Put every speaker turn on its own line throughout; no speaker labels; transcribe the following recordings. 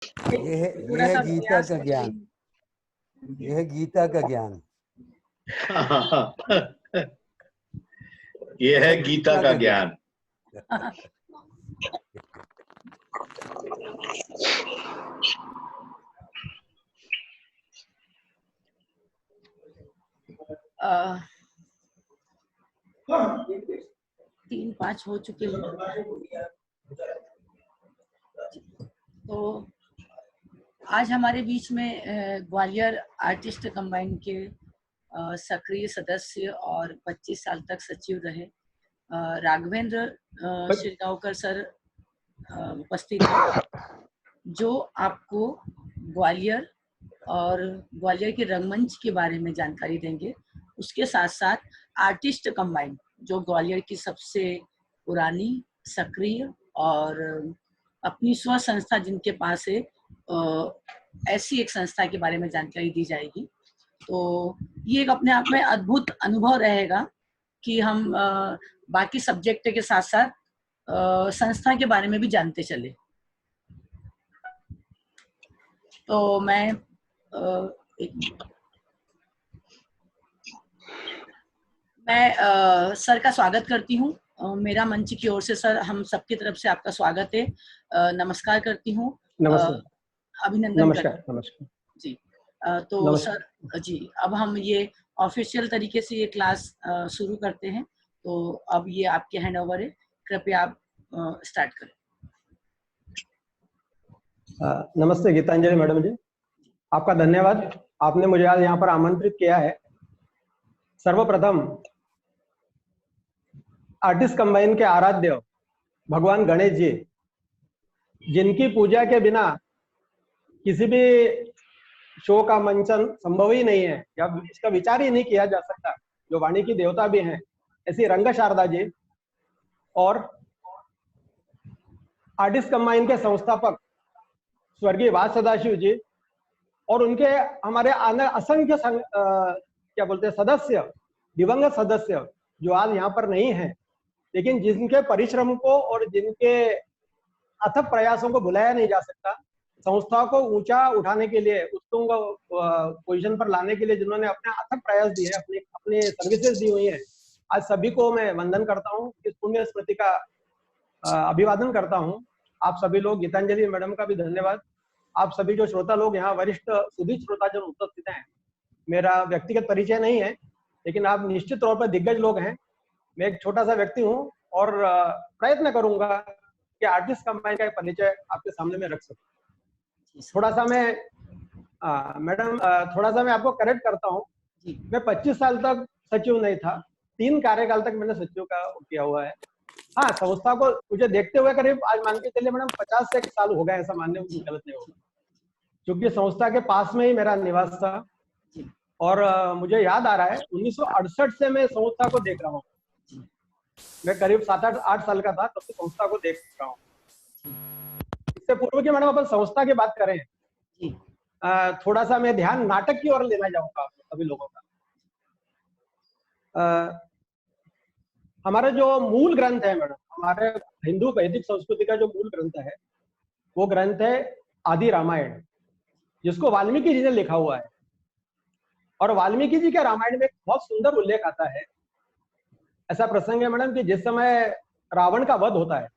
ये है गीता का ज्ञान, ये है गीता का ज्ञान।
ये है गीता का ज्ञान।
तीन पाँच हो चुके हैं। तो आज हमारे बीच में ग्वालियर आर्टिस्ट कंबाइन के सक्रिय सदस्य और 25 साल तक सचिव रहे राघवेंद्र शिरगांवकर सर उपस्थित हैं, जो आपको ग्वालियर और ग्वालियर के रंगमंच के बारे में जानकारी देंगे। उसके साथ साथ आर्टिस्ट कंबाइन, जो ग्वालियर की सबसे पुरानी, सक्रिय और अपनी स्व संस्था जिनके पास है, ऐसी एक संस्था के बारे में जानकारी दी जाएगी। तो ये एक अपने आप में अद्भुत अनुभव रहेगा कि हम बाकी सब्जेक्ट के साथ साथ संस्था के बारे में भी जानते चले। तो मैं सर का स्वागत करती हूँ। मेरा मंच की ओर से सर हम सबकी तरफ से आपका स्वागत है। नमस्कार करती हूँ। अभिनंदन।
नमस्कार
जी। तो सर जी, अब हम ये ऑफिशियल तरीके से ये क्लास शुरू करते हैं। तो अब ये आपके हैंड ओवर है, कृपया आप स्टार्ट करें।
नमस्ते गीतांजलि मैडम जी, आपका धन्यवाद। आपने मुझे आज यहाँ पर आमंत्रित किया है। सर्वप्रथम आर्टिस्ट कंबाइन के आराध्य भगवान गणेश जी, जिनकी पूजा के बिना किसी भी शो का मंचन संभव ही नहीं है या इसका विचार ही नहीं किया जा सकता, जो वाणी की देवता भी हैं, ऐसी रंग शारदा जी और आर्टिस्ट कंबाइन के संस्थापक स्वर्गीय वास सदाशिव जी और उनके हमारे असंख्य क्या बोलते हैं सदस्य, दिवंगत सदस्य जो आज यहाँ पर नहीं है, लेकिन जिनके परिश्रम को और जिनके अथक प्रयासों को भुलाया नहीं जा सकता। संस्था को ऊंचा उठाने के लिए, उत्तुंग पोजीशन पर लाने के लिए जिन्होंने अपने अथक प्रयास दिए, अपने सर्विसेज दी हुई है, आज सभी को मैं वंदन करता हूँ, इस पुण्य स्मृति का अभिवादन करता हूँ। आप सभी लोग, गीतांजलि मैडम का भी धन्यवाद। आप सभी जो श्रोता लोग यहाँ वरिष्ठ सुधीर श्रोता जो उपस्थित हैं, मेरा व्यक्तिगत परिचय नहीं है, लेकिन आप निश्चित तौर पर दिग्गज लोग हैं। मैं एक छोटा सा व्यक्ति हूँ और प्रयत्न करूंगा कि आर्टिस्ट कंबाइन का परिचय आपके सामने में रख सकूं। थोड़ा सा मैं मैडम थोड़ा सा मैं आपको करेक्ट करता हूँ। मैं 25 साल तक सचिव नहीं था, 3 कार्यकाल तक मैंने सचिव का किया हुआ है। हाँ, संस्था को मुझे देखते हुए करीब आज मान के चलिए मैडम 50 से 1 साल हो गए, ऐसा मानने में गलत नहीं होगा, क्योंकि संस्था के पास में ही मेरा निवास था। और मुझे याद आ रहा है 1968 से मैं संस्था को देख रहा हूँ। मैं करीब 7-8 साल का था तब से संस्था को देख रहा हूँ। इससे पूर्व की मैडम अपन संस्था की बात करें, थोड़ा सा मैं ध्यान नाटक की ओर लेना चाहूंगा आप सभी लोगों का। हमारा जो मूल ग्रंथ है मैडम, हमारे हिंदू वैदिक संस्कृति का जो मूल ग्रंथ है, वो ग्रंथ है आदि रामायण, जिसको वाल्मीकि जी ने लिखा हुआ है। और वाल्मीकि जी के रामायण में एक बहुत सुंदर उल्लेख आता है। ऐसा प्रसंग है मैडम कि जिस समय रावण का वध होता है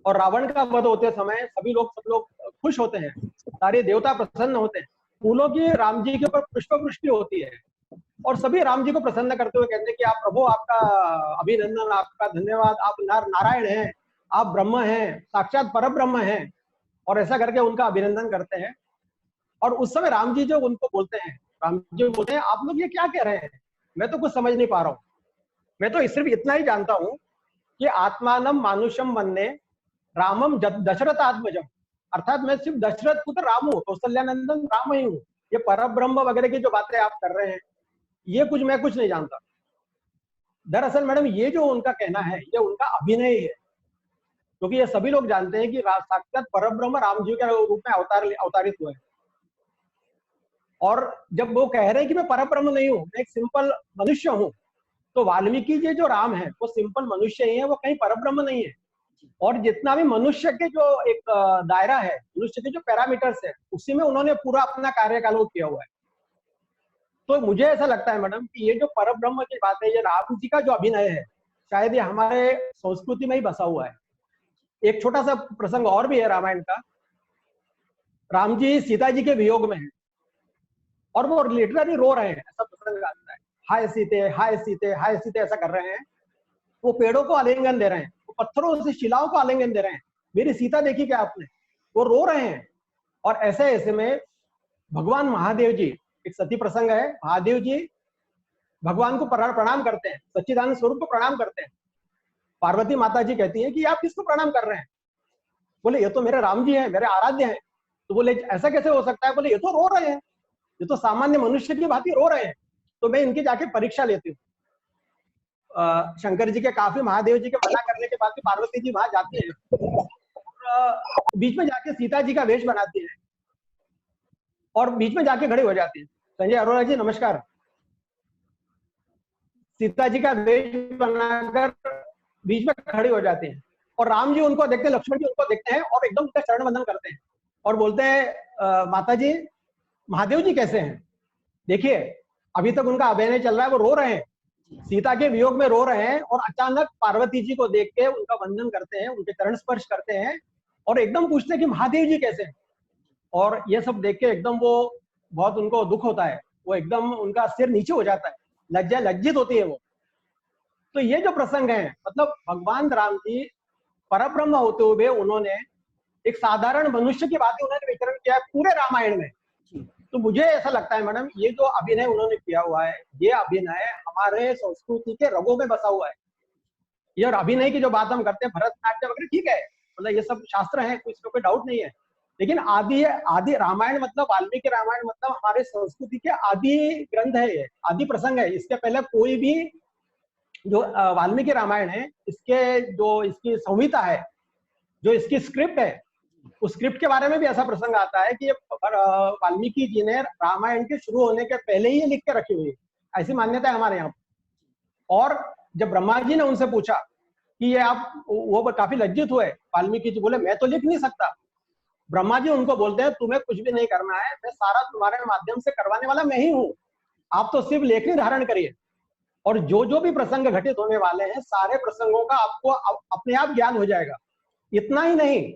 और रावण का वध होते समय सब लोग खुश होते हैं, सारे देवता प्रसन्न होते हैं, फूलों की राम जी के ऊपर पुष्प वृष्टि होती है और सभी राम जी को प्रसन्न करते हुए कहते हैं कि आप प्रभु, आपका अभिनंदन, आपका धन्यवाद, आप नारायण हैं, आप ब्रह्म हैं, साक्षात पर ब्रह्म हैं, और ऐसा करके उनका अभिनंदन करते हैं। और उस समय राम जी जो उनको बोलते हैं, राम जी बोलते हैं आप लोग ये क्या कह रहे हैं, मैं तो कुछ समझ नहीं पा रहा हूँ। मैं तो सिर्फ इतना ही जानता हूं कि आत्मानम मानुषम वन्ने रामम दशरथात्मजम, अर्थात मैं सिर्फ दशरथ पुत्र राम हूं, कौशल्यानंदन राम ही हूं। ये परब्रह्म वगैरह की जो बातें आप कर रहे हैं, ये मैं कुछ नहीं जानता। दरअसल मैडम ये जो उनका कहना है, ये उनका अभिनय है, क्योंकि ये सभी लोग जानते हैं कि साक्षात परब्रह्म राम जी के रूप में अवतारित हुए हैं। और जब वो कह रहे हैं कि मैं परब्रह्म नहीं हूं, मैं एक सिंपल मनुष्य हूं, तो वाल्मीकि जी जो राम है वो सिंपल मनुष्य ही है, वो कहीं परब्रह्म नहीं है। और जितना भी मनुष्य के जो एक दायरा है, मनुष्य के जो पैरामीटर्स है, उसी में उन्होंने पूरा अपना कार्यकाल किया हुआ है। तो मुझे ऐसा लगता है मैडम कि ये जो परब्रह्म की बात है, ये राम जी का जो अभिनय है, शायद ये हमारे संस्कृति में ही बसा हुआ है। एक छोटा सा प्रसंग और भी है रामायण का। राम जी सीता जी के वियोग में है और वो लिटरली रो रहे हैं, ऐसा प्रसंग आता है। हाय सीते, हाय सीते, हाय सीते ऐसा कर रहे हैं। वो पेड़ों को आलिंगन दे रहे हैं, वो पत्थरों से शिलाओं को आलिंगन दे रहे हैं, मेरी सीता देखी क्या आपने, वो रो रहे हैं। और ऐसे ऐसे में भगवान महादेव जी, एक सती प्रसंग है, महादेव जी भगवान को प्रणाम करते हैं, सच्चिदानंद स्वरूप को प्रणाम करते हैं। पार्वती माता जी कहती है कि आप किसको प्रणाम कर रहे हैं? बोले ये तो मेरे राम जी हैं, मेरे आराध्य हैं। तो बोले ऐसा कैसे हो सकता है? बोले ये तो रो रहे हैं, ये तो सामान्य मनुष्य की भांति रो रहे हैं। तो मैं इनकी जाके परीक्षा लेती हूँ। शंकर जी के काफी महादेव जी के मना करने के बाद भी पार्वती जी वहां जाती है, बीच में जाके सीता जी का वेश बनाती है और बीच में जाके खड़े हो जाती है। संजय अरोड़ा जी नमस्कार। सीता जी का वेश बनाकर बीच में खड़े हो जाते हैं और राम जी उनको देखते हैं, लक्ष्मण जी उनको देखते हैं और एकदम उनका चरण वंदन करते हैं और बोलते हैं माता जी महादेव जी कैसे हैं? देखिए अभी तक उनका अभिनय चल रहा है, वो रो रहे हैं, सीता के वियोग में रो रहे हैं और अचानक पार्वती जी को देख के उनका वंदन करते हैं, उनके चरण स्पर्श करते हैं और एकदम पूछते हैं कि महादेव जी कैसे हैं? और ये सब देख के एकदम वो बहुत उनको दुख होता है, वो एकदम उनका सिर नीचे हो जाता है, लज्जित होती है वो। तो ये जो प्रसंग है, मतलब भगवान राम जी परब्रह्म होते हुए उन्होंने एक साधारण मनुष्य की बात उन्होंने विचरण किया है पूरे रामायण में। तो मुझे ऐसा लगता है मैडम, ये जो अभिनय उन्होंने किया हुआ है, ये अभिनय हमारे संस्कृति के रगों में बसा हुआ है। ये और अभिनय की जो बात हम करते हैं, भरतनाट्यम वगैरह ठीक है, मतलब ये सब शास्त्र है, इसमें कोई डाउट नहीं है, लेकिन आदि रामायण मतलब वाल्मीकि रामायण मतलब हमारे संस्कृति के आदि ग्रंथ है, ये आदि प्रसंग है। इसके पहले कोई भी जो वाल्मीकि रामायण है, इसके जो इसकी संहिता है, जो इसकी स्क्रिप्ट है, उस स्क्रिप्ट के बारे में भी ऐसा प्रसंग आता है कि वाल्मीकि जी ने रामायण के शुरू होने के पहले ही लिख के रखी हुई है, ऐसी मान्यता है हमारे यहाँ। और जब ब्रह्मा जी ने उनसे पूछा कि ये आप, वो काफी लज्जित हुए, वाल्मीकि जी बोले मैं तो लिख नहीं सकता। ब्रह्मा जी उनको बोलते हैं तुम्हें कुछ भी नहीं करना है, मैं सारा तुम्हारे माध्यम से करवाने वाला मैं ही हूँ, आप तो सिर्फ लेखनी धारण करिए और जो भी प्रसंग घटित होने वाले हैं, सारे प्रसंगों का आपको अपने आप ज्ञान हो जाएगा। इतना ही नहीं,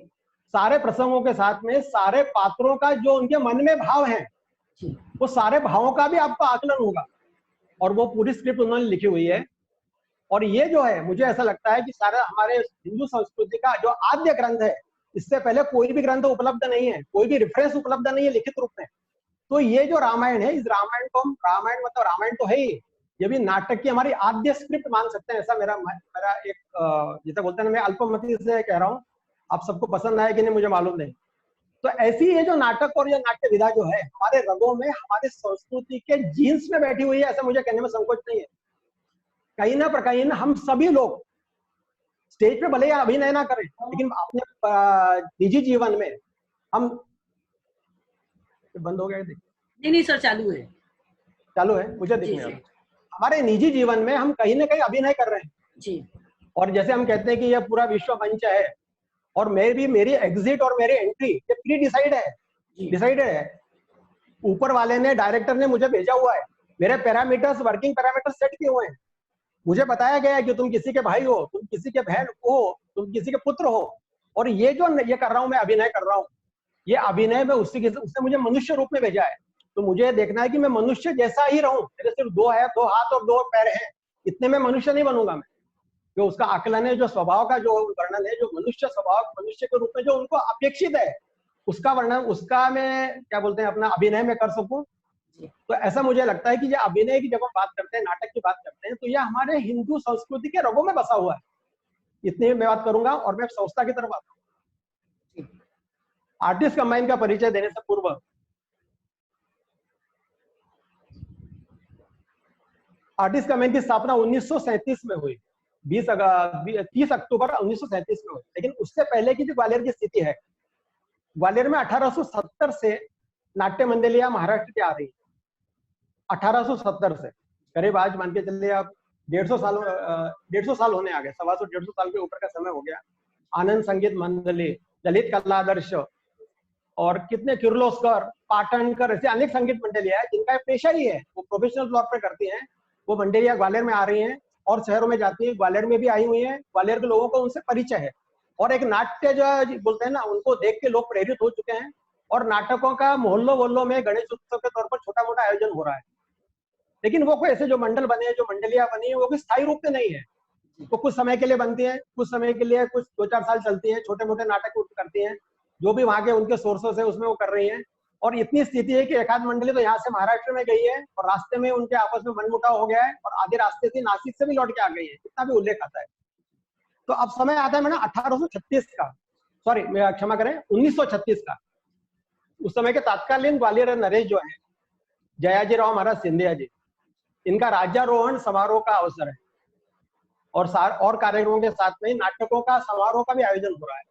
सारे प्रसंगों के साथ में सारे पात्रों का जो उनके मन में भाव है, वो सारे भावों का भी आपको आकलन होगा। और वो पूरी स्क्रिप्ट उन्होंने लिखी हुई है। और ये जो है, मुझे ऐसा लगता है कि सारा हमारे हिंदू संस्कृति का जो आद्य ग्रंथ है, इससे पहले कोई भी ग्रंथ उपलब्ध नहीं है, कोई भी रेफरेंस उपलब्ध नहीं है लिखित रूप में। तो ये जो रामायण है, इस रामायण को हम, रामायण मतलब रामायण तो है ही, ये भी नाटक की हमारी आद्य स्क्रिप्ट मान सकते हैं। ऐसा मेरा एक जैसे बोलते हैं ना, मैं अल्पमति से कह रहा हूँ, आप सबको पसंद आए कि नहीं मुझे मालूम नहीं। तो ऐसी ये जो नाटक और ये नाट्य विधा जो है, हमारे रगों में, हमारे संस्कृति के जीन्स में बैठी हुई है, ऐसा मुझे कहने में संकोच नहीं है। कहीं ना पर कहीं हम सभी लोग स्टेज पे भले ही अभिनय ना करें, लेकिन अपने निजी जीवन में हम, बंद हो गया,
नहीं सर, चालू है,
चालू है, मुझे देखने हमारे निजी जीवन में हम कहीं ना कहीं अभिनय कर रहे हैं
जी।
और जैसे हम कहते हैं कि यह पूरा विश्व मंच है और मेरी एग्जिट और मेरी एंट्री ये प्री डिसाइडेड है। ऊपर वाले ने, डायरेक्टर ने मुझे भेजा हुआ है, मेरे पैरामीटर्स, वर्किंग पैरामीटर्स सेट किए हुए हैं। मुझे बताया गया है कि तुम किसी के भाई हो, तुम किसी के बहन हो, तुम किसी के पुत्र हो। और ये जो ये कर रहा हूं, मैं अभिनय कर रहा हूँ, ये अभिनय में उसने मुझे मनुष्य रूप में भेजा है। तो मुझे देखना है कि मैं मनुष्य जैसा ही रहूं। मेरे सिर्फ 2 हाथ और 2 पैर हैं, इतने में मनुष्य नहीं बनूंगा मैं। जो उसका आकलन है, जो स्वभाव का जो वर्णन है, जो मनुष्य स्वभाव, मनुष्य के रूप में जो उनको अपेक्षित है, उसका वर्णन, उसका मैं क्या बोलते हैं, अपना अभिनय में कर सकूं। तो ऐसा मुझे लगता है कि ये अभिनय की जब हम बात करते हैं, नाटक की बात करते हैं, तो यह हमारे हिंदू संस्कृति के रगों में बसा हुआ है। इतनी मैं बात करूंगा और मैं संस्था की तरफ आता हूँ। आर्टिस्ट कंबाइन का परिचय देने से पूर्व, आर्टिस्ट कंबाइन की स्थापना 1937 में हुई, 30 अक्टूबर 1937 में हुई। लेकिन उससे पहले की जो ग्वालियर की स्थिति है, ग्वालियर में 1870 से नाट्य मंडलियां महाराष्ट्र की आ रही है। 1870 से करीब आज मान के चलिए आप 150 साल होने आ गए, 125-150 साल के ऊपर का समय हो गया। आनंद संगीत मंडली, ललित कलादर्श और कितने किर्लोस्कर, पाटणकर, ऐसे अनेक संगीत मंडलियां हैं जिनका पेशा ही है, वो प्रोफेशनल तौर पर करती हैं। वो मंडलियां ग्वालियर में आ रही हैं और शहरों में जाती है। ग्वालियर में भी आई हुई है, ग्वालियर के लोगों को उनसे परिचय है और एक नाट्य जो बोलते हैं ना, उनको देख के लोग प्रेरित हो चुके हैं और नाटकों का मोहल्लों मोहल्लों में गणेश उत्सव के तौर पर छोटा मोटा आयोजन हो रहा है। लेकिन वो कोई ऐसे जो मंडल बने हैं, जो मंडलियां बनी है, वो कोई स्थायी रूप में नहीं है। तो कुछ समय के लिए बनती है, कुछ समय के लिए, कुछ 2-4 साल चलती है, छोटे मोटे नाटक करती हैं, जो भी वहां के उनके सोर्सेस है उसमें वो कर रही हैं। और इतनी स्थिति है कि एक आध मंडली तो यहाँ से महाराष्ट्र में गई है और रास्ते में उनके आपस में मनमुटाव हो गया है और आधे रास्ते से नासिक से भी लौट के आ गई है, इतना भी उल्लेख आता है। तो अब समय आता है मैंने 1836 का, सॉरी क्षमा करें 1936 का। उस समय के तत्कालीन ग्वालियर नरेश जो है जयाजी राव महाराज सिंधिया जी, इनका राज्यारोहण समारोह का अवसर है और कार्यक्रमों के साथ में नाटकों का समारोह का भी आयोजन हो रहा है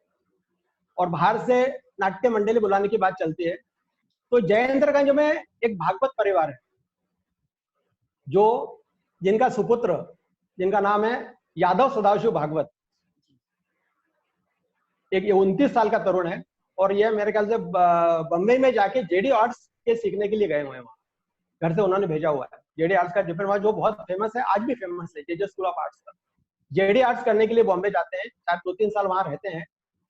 और बाहर से नाट्य मंडली बुलाने की बात चलती है। तो जयेंद्रगंज में एक भागवत परिवार है जो जिनका सुपुत्र, जिनका नाम है यादव सदाशिव भागवत, एक 29 साल का तरुण है और ये मेरे ख्याल से बम्बई में जाके जेडी आर्ट्स के सीखने के लिए गए हुए हैं। वहां घर से उन्होंने भेजा हुआ है। जेडी आर्ट्स का डिप्लोमा जो बहुत फेमस है, आज भी फेमस है, जेजे स्कूल ऑफ आर्ट्स का। जेडी आर्ट्स करने के लिए बॉम्बे जाते हैं, शायद 2-3 साल वहां रहते हैं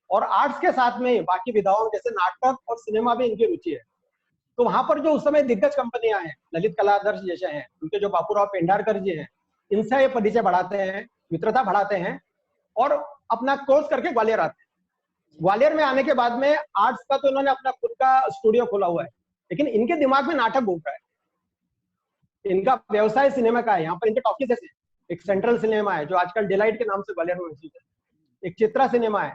और आर्ट्स के साथ में बाकी विधाओं जैसे नाटक और सिनेमा भी इनकी रुचि है। तो वहां पर जो उस समय दिग्गज कंपनियां हैं, ललित कलादर्श जैसे हैं, उनके जो बापूराव पेंढारकर जी हैं, इनसे ये परिचय बढ़ाते हैं, मित्रता बढ़ाते हैं और अपना कोर्स करके ग्वालियर आते हैं। ग्वालियर में आने के बाद में आर्ट्स का तो इन्होंने अपना खुद का स्टूडियो खोला हुआ है, लेकिन इनके दिमाग में नाटक घूम रहा है। इनका व्यवसाय सिनेमा का है। यहाँ पर इनके टॉकीज है, एक सेंट्रल सिनेमा है जो आजकल डिलाइट के नाम से ग्वालियर में मशहूर है, एक चित्रा सिनेमा है,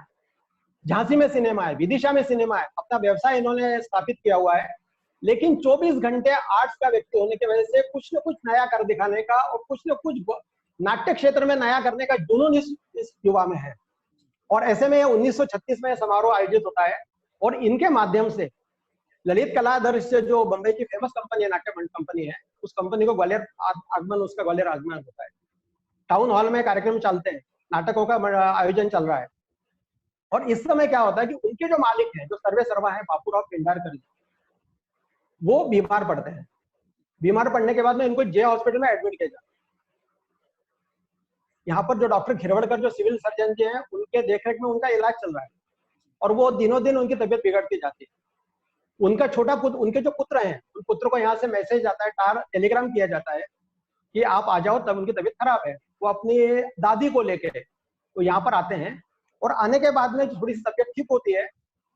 झांसी में सिनेमा है, विदिशा में सिनेमा है। अपना व्यवसाय इन्होंने स्थापित किया हुआ है। लेकिन 24 घंटे आर्ट्स का व्यक्ति होने की वजह से कुछ न कुछ नया कर दिखाने का और कुछ न कुछ नाट्य क्षेत्र में नया करने का जुनून इस युवा में है। और ऐसे में 1936 में समारोह आयोजित होता है और इनके माध्यम से ललित कलादर्श जो बंबई की फेमस कंपनी है, नाट्य मंच कंपनी है, उस कंपनी को ग्वालियर आगमन, उसका ग्वालियर आगमन होता है। टाउन हॉल में कार्यक्रम चलते हैं, नाटकों का आयोजन चल रहा है। और इस समय क्या होता है कि उनके जो मालिक हैं, जो सर्वे सर्वा है बापूराव पेंढारकर, वो बीमार पड़ते हैं। बीमार पड़ने के बाद में इनको जे हॉस्पिटल में एडमिट किया जाता है। यहाँ पर जो डॉक्टर खिरवड़कर जो सिविल सर्जन जी हैं, उनके देखरेख में उनका इलाज चल रहा है और वो दिनों दिन उनकी तबीयत बिगड़ती जाती है। उनका छोटा पुत्र, उनके जो पुत्र हैं, उन पुत्र को यहाँ से मैसेज आता है, टेलीग्राम किया जाता है कि आप आ जाओ, तब उनकी तबीयत खराब है। वो अपनी दादी को लेके वो यहाँ पर आते हैं और आने के बाद में थोड़ी सी तबीयत ठीक होती है।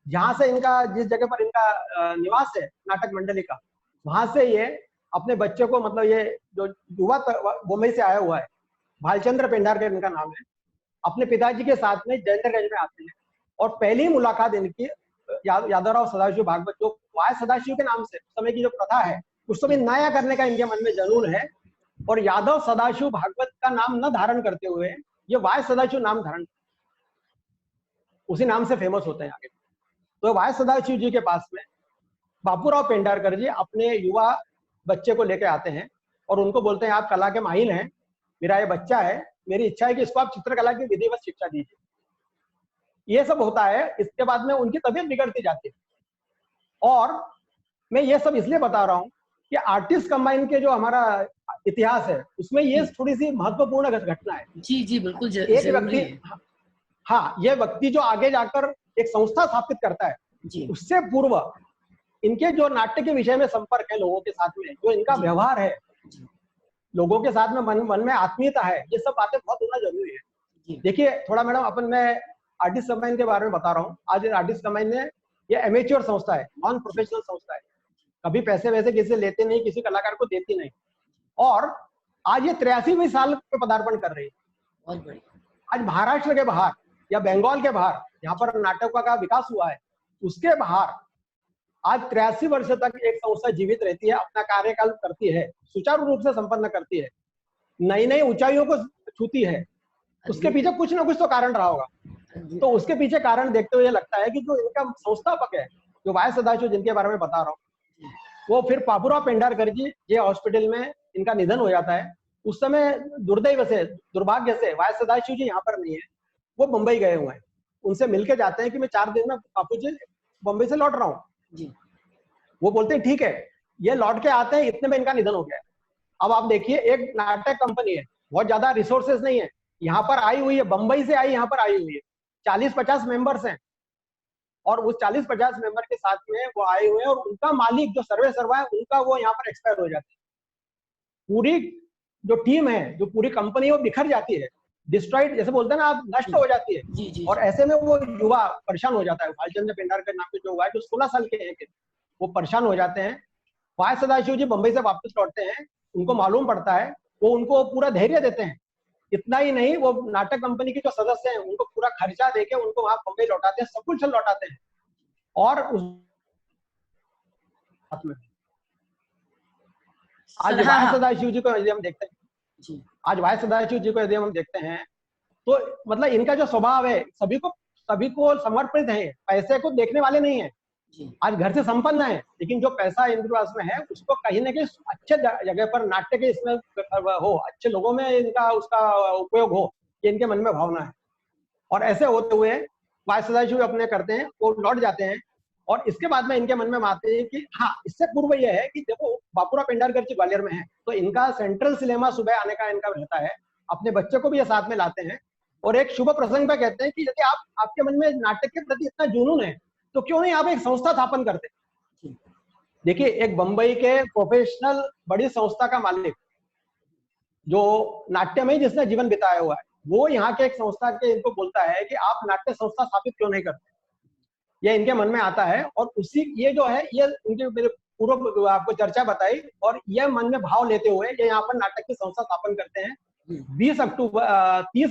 जहां से इनका, जिस जगह पर इनका निवास है नाटक मंडली का, वहां से ये अपने बच्चे को, मतलब ये जो युवा बम्बई से आया हुआ है, भालचंद्र पेंढारकर इनका नाम है, अपने पिताजी के साथ में जयेंद्रगंज में आते हैं और पहली मुलाकात इनकी यादवराव सदाशिव भागवत, जो वाय सदाशिव के नाम से उस समय की जो प्रथा है उसको भी नया करने का इनके मन में जनून है और यादव सदाशिव भागवत का नाम न धारण करते हुए ये वाय सदाशिव नाम धारण, उसी नाम से फेमस होते हैं आगे। तो वाय सदाशिव जी के पास में बापूराव पेंढारकर जी अपने युवा बच्चे को लेकर आते हैं और उनको बोलते हैं, आप कला के माहिर हैं, मेरा ये बच्चा है, मेरी इच्छा है कि इसको आप चित्रकला की विधिवत शिक्षा दीजिए। ये सब होता है। इसके बाद में उनकी तबीयत बिगड़ती जाती है। और मैं ये सब इसलिए बता रहा हूँ कि आर्टिस्ट कंबाइन के जो हमारा इतिहास है उसमें ये थोड़ी सी महत्वपूर्ण घटना है।
जी जी बिल्कुल
एक व्यक्ति, हाँ, ये व्यक्ति जो आगे जाकर एक संस्था स्थापित करता है
जी,
उससे पूर्व इनके जो नाट्य के विषय में संपर्क है लोगों के साथ में, जो इनका व्यवहार है लोगों के साथ में, मन में आत्मीयता है, ये सब बातें बहुत होना जरूरी है। देखिए थोड़ा मैडम, अपन मैं आर्टिस्ट कंबाइन के बारे में बता रहा हूँ। आज आर्टिस्ट कंबाइन में ये एमेच्योर संस्था है, नॉन प्रोफेशनल संस्था है, कभी पैसे वैसे किसी से लेते नहीं, किसी कलाकार को देती नहीं। और आज ये 83वें साल पे पदार्पण कर रही है।
बहुत बढ़िया।
आज महाराष्ट्र के बाहर या बंगाल के बाहर जहां पर नाटकों का विकास हुआ है, उसके बाहर आज 83 वर्ष तक एक संस्था जीवित रहती है, अपना कार्यकाल करती है, सुचारू रूप से संपन्न करती है, नई नई ऊंचाइयों को छूती है। उसके पीछे कुछ ना कुछ तो कारण रहा होगा। तो उसके पीछे कारण देखते हुए लगता है कि जो इनका संस्थापक है, जो वाय सदाशिव जिनके बारे में बता रहा हूँ, वो फिर बापूराव पेंढारकर जी ये हॉस्पिटल में इनका निधन हो जाता है। उस समय दुर्दैव से, दुर्भाग्य से वाय सदाशिव जी यहाँ पर नहीं है, वो मुंबई गए हुए हैं। उनसे मिलके जाते हैं कि मैं 4 दिन में बापू जी बम्बई से लौट रहा हूँ
जी।
वो बोलते हैं ठीक है। ये लौट के आते हैं, इतने में इनका निधन हो गया। अब आप देखिए, एक नाटक कंपनी है, बहुत ज्यादा रिसोर्सेज नहीं है, यहाँ पर आई हुई है, बंबई से आई, यहाँ पर आई हुई है, 40-50 मेंबर्स हैं, और उस 40-50 मेंबर के साथ में वो आए हुए हैं, और उनका मालिक जो सर्वे सर्वा है उनका वो यहाँ पर एक्सपायर हो जाता है। पूरी जो टीम है, जो पूरी कंपनी है, वो बिखर जाती है, डिस्ट्रॉइड जैसे बोलते हैं ना आप, नष्ट हो जाती है।
जी जी।
और ऐसे में वो युवा परेशान हो जाता है। भालचंद्र पेंडारकर नाम के जो हुआ है, जो 16 साल के हैं, वो परेशान हो जाते हैं। वाय सदाशिव जी बंबई से वापस लौटते हैं, उनको मालूम पड़ता है, वो उनको पूरा धैर्य देते हैं। इतना ही नहीं, वो नाटक कंपनी के जो सदस्य हैं उनको पूरा खर्चा देके उनको वहां बंबई लौटाते हैं, सब कुछ लौटाते हैं। और उस में आज वाय सदाशिव जी को यदि हम देखते हैं, आज वाय सदाशिव जी को यदि हम देखते हैं, तो मतलब इनका जो स्वभाव है, सभी को समर्पित है, पैसे को देखने वाले नहीं है। आज घर से संपन्न है, लेकिन जो पैसा इनके पास में है उसको कहीं ना कहीं अच्छे जगह पर नाट्य के इसमें हो, अच्छे लोगों में इनका उसका उपयोग हो, ये इनके मन में भावना है। और ऐसे होते हुए वाय सदाशिव अपने करते हैं, वो लौट जाते हैं। और इसके बाद में इनके मन में आते हैं कि हाँ, इससे पूर्व यह है कि देखो बापूराव पेंडारकर जी ग्वालियर में है, तो इनका सेंट्रल सिनेमा सुबह आने का इनका रहता है, अपने बच्चे को भी ये साथ में लाते हैं। और एक शुभ प्रसंग पे कहते हैं कि यदि आपके मन में नाटक के प्रति इतना जुनून है, तो क्यों नहीं आप एक संस्था स्थापन करते। देखिए, एक बंबई के प्रोफेशनल बड़ी संस्था का मालिक, जो नाट्य में जिसने जीवन बिताया हुआ है, वो यहाँ के एक संस्था के इनको बोलता है कि आप नाट्य संस्था स्थापित क्यों नहीं करते। ये इनके मन में आता है, और उसी ये जो है, ये इनके मेरे पूर्व आपको चर्चा बताई, और ये मन में भाव लेते हुए ये यहाँ पर नाटक की संस्था स्थापन करते हैं 30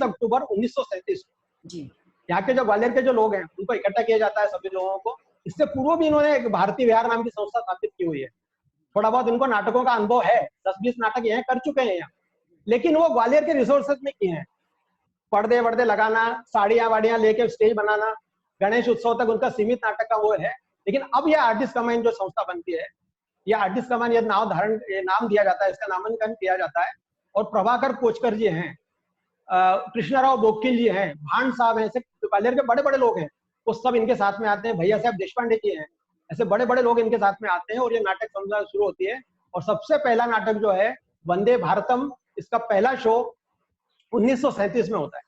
अक्टूबर 1937
जी।
यहाँ के जो ग्वालियर के जो लोग हैं उनको इकट्ठा किया जाता है, सभी लोगों को। इससे पूर्व भी इन्होंने एक भारतीय विहार नाम की संस्था स्थापित की हुई है। थोड़ा बहुत इनको नाटकों का अनुभव है, 10-20 नाटक यहाँ कर चुके हैं यहाँ, लेकिन वो ग्वालियर के रिसोर्सेज में किए हैं। पर्दे वर्दे लगाना, साड़ियां वाड़ियां लेके स्टेज बनाना, गणेश उत्सव तक उनका सीमित नाटक का वो है। लेकिन अब यह आर्टिस्ट कमांड जो संस्था बनती है, ये आर्टिस्ट कमांड, ये नाम दिया जाता है, इसका नामांकन किया जाता है। और प्रभाकर कोचकर जी हैं, कृष्णराव बोकिल जी हैं, भांड साहब हैं, ऐसे ग्वालियर के बड़े बड़े लोग हैं, वो सब इनके साथ में आते हैं। भैया साहब देशपांडे जी हैं, ऐसे बड़े बड़े लोग इनके साथ में आते हैं, और ये नाटक संस्था शुरू होती है। और सबसे पहला नाटक जो है वंदे भारतम, इसका पहला शो 1937 में होता है।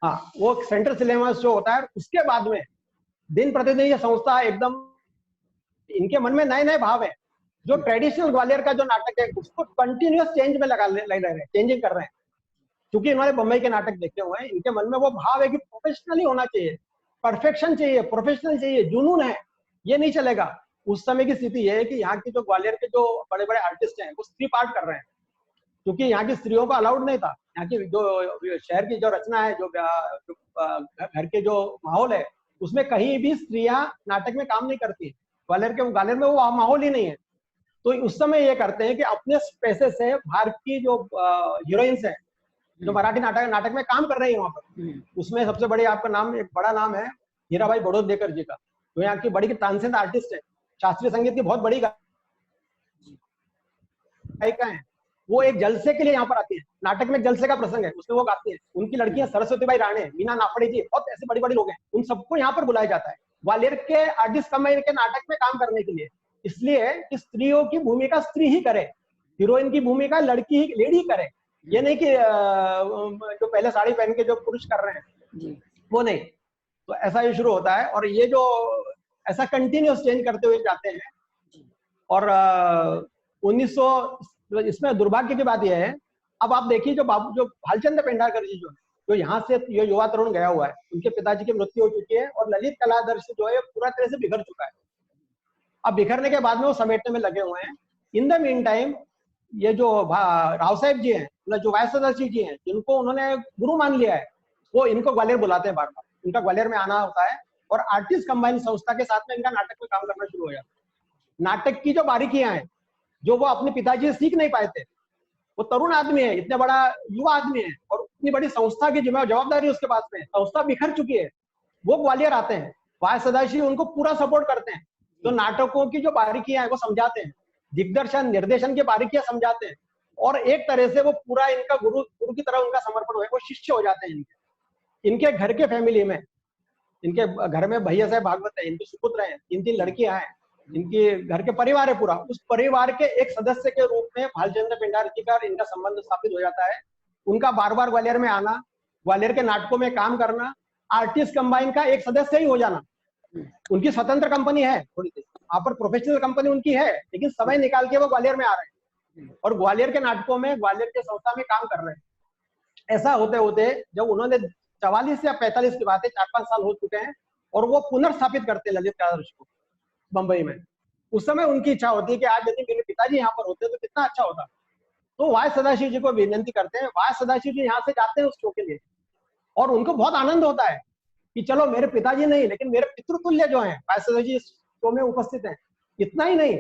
हाँ, वो सेंट्रल सिनेमा शो होता है। उसके बाद में दिन प्रतिदिन ये संस्था एकदम, इनके मन में नए नए भाव है। जो ट्रेडिशनल ग्वालियर का जो नाटक है उसको कंटिन्यूअस चेंज में लगा रहे हैं, चेंजिंग कर रहे हैं। क्योंकि इन्होंने बंबई के नाटक देखे हुए हैं, इनके मन में वो भाव है कि प्रोफेशनली होना चाहिए, परफेक्शन चाहिए, प्रोफेशनल चाहिए, जुनून है, ये नहीं चलेगा। उस समय की स्थिति ये है कि यहाँ की जो ग्वालियर के जो बड़े बड़े आर्टिस्ट हैं वो स्त्री पार्ट कर रहे हैं, क्योंकि यहाँ की स्त्रियों को अलाउड नहीं था। यहाँ की जो शहर की जो रचना है, जो घर के जो माहौल है, उसमें कहीं भी स्त्रियां नाटक में काम नहीं करती। ग्वालियर में वो माहौल ही नहीं है। तो उस समय ये करते हैं कि अपने पैसे से बाहर की जो हीरोइंस है, जो मराठी नाटक में काम कर रही है वहां पर, उसमें सबसे बड़ी आपका नाम, एक बड़ा नाम है हीराबाई बड़ौदेकर जी का, जो यहाँ की बड़ी तानसेन आर्टिस्ट है, शास्त्रीय संगीत की बहुत बड़ी गायिका है। वो एक जलसे के लिए यहाँ पर आती है, नाटक में जलसे का प्रसंग है, उसमें वो गाती है। उनकी लड़कियां सरस्वतीबाई राणे, मीना नाफड़े जी, बहुत ऐसे बड़ी बड़ी लोग हैं, उन सबको यहाँ पर बुलाया जाता है ग्वालियर के आर्टिस्ट कमाई के नाटक में काम करने के लिए। इसलिए कि स्त्रियों की भूमिका स्त्री ही करे, हीरोइन की भूमिका लड़की ही, लेडी ही करे। ये नहीं कि जो पहले साड़ी पहन के जो पुरुष कर रहे हैं वो नहीं। तो ऐसा ही शुरू होता है, और ये जो ऐसा कंटिन्यूस चेंज करते हुए जाते हैं। और 1900, इसमें दुर्भाग्य की बात यह है, अब आप देखिए जो भालचंद्र पेंडारकर जी जो यहाँ से ये युवा तरुण गया हुआ है, उनके पिताजी की मृत्यु हो चुकी है, और ललित कलादर्श जो है पूरा तरह से बिखर चुका है। अब बिखरने के बाद में वो समेटने में लगे हुए हैं। इन द मीन टाइम ये जो राव साहब जी हैं, जो वाय सदाशिव जी हैं, जिनको उन्होंने गुरु मान लिया है, वो इनको ग्वालियर बुलाते हैं बार बार, इनका ग्वालियर में आना होता है, और आर्टिस्ट कंबाइन संस्था के साथ में इनका नाटक में काम करना शुरू हो जाता है। नाटक की जो बारीकियां हैं, जो वो अपने पिताजी से सीख नहीं पाए थे, वो तरुण आदमी है, इतने बड़ा युवा आदमी है, और इतनी बड़ी संस्था की जवाबदारी उसके पास में, संस्था बिखर चुकी है, वो ग्वालियर आते हैं। वाय सदाशिव उनको पूरा सपोर्ट करते हैं, जो नाटकों की जो बारीकियां हैं वो समझाते हैं, दिग्दर्शन निर्देशन की बारीकियां समझाते हैं, और एक तरह से वो पूरा इनका गुरु की तरह उनका समर्पण है, वो शिष्य हो जाते हैं इनके। इनके घर के फैमिली में, इनके घर में भैया साहब भागवत है, इनके सुपुत्र हैं, 3 लड़कियां हैं, इनके घर के परिवार है पूरा, उस परिवार के एक सदस्य के रूप में भालचंद्र पेंडार जी का इनका संबंध स्थापित हो जाता है। उनका बार बार ग्वालियर में आना, ग्वालियर के नाटकों में काम करना, आर्टिस्ट कंबाइन का एक सदस्य ही हो जाना। उनकी स्वतंत्र कंपनी है, थोड़ी सी वहां पर प्रोफेशनल कंपनी उनकी है, लेकिन समय निकाल के वो ग्वालियर में आ रहे हैं और ग्वालियर के नाटकों में, ग्वालियर के संस्था में काम कर रहे हैं। ऐसा होते होते जब उन्होंने 44 या 45 की बात है, 4-5 साल हो चुके हैं और वो पुनर्स्थापित करते हैं ललित कला दृश्य को बंबई में। उस समय उनकी इच्छा होती है कि आज यदि मेरे पिताजी यहाँ पर होते तो कितना अच्छा होता। तो वाय सदाशिव जी को विनती करते हैं, वाय सदाशिव जी यहाँ से जाते हैं उस शो के लिए और उनको बहुत आनंद होता है कि चलो मेरे पिताजी नहीं लेकिन मेरे पितृतुल्य जो हैं वाय सदाशिव जी शो में उपस्थित हैं। इतना ही नहीं,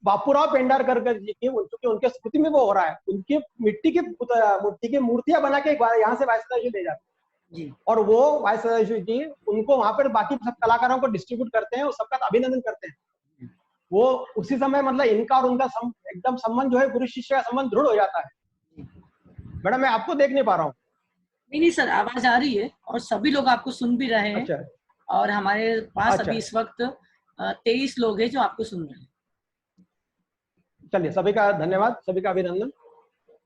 बापूराव पेंडारकर जी की, क्योंकि उनके स्मृति में वो हो रहा है, उनकी मिट्टी की मूर्तियां बना के यहाँ से वाय सदाशिव ले जाते हैं और वो वाय सदाशिव जी उनको वहां पर बाकी सब कलाकारों को डिस्ट्रीब्यूट करते हैं और सबका अभिनंदन करते हैं। वो उसी समय मतलब इनका और उनका एकदम संबंध जो है, गुरु शिष्य का संबंध दृढ़ हो जाता है। मैडम मैं आपको देख नहीं पा रहा हूँ।
नहीं सर, आवाज आ रही है और सभी लोग आपको सुन भी रहे हैं।
अच्छा।
और हमारे पास
अच्छा।
अभी इस वक्त 23 लोग हैं जो आपको सुन रहे हैं।
चलिए, सभी का धन्यवाद, सभी का अभिनंदन।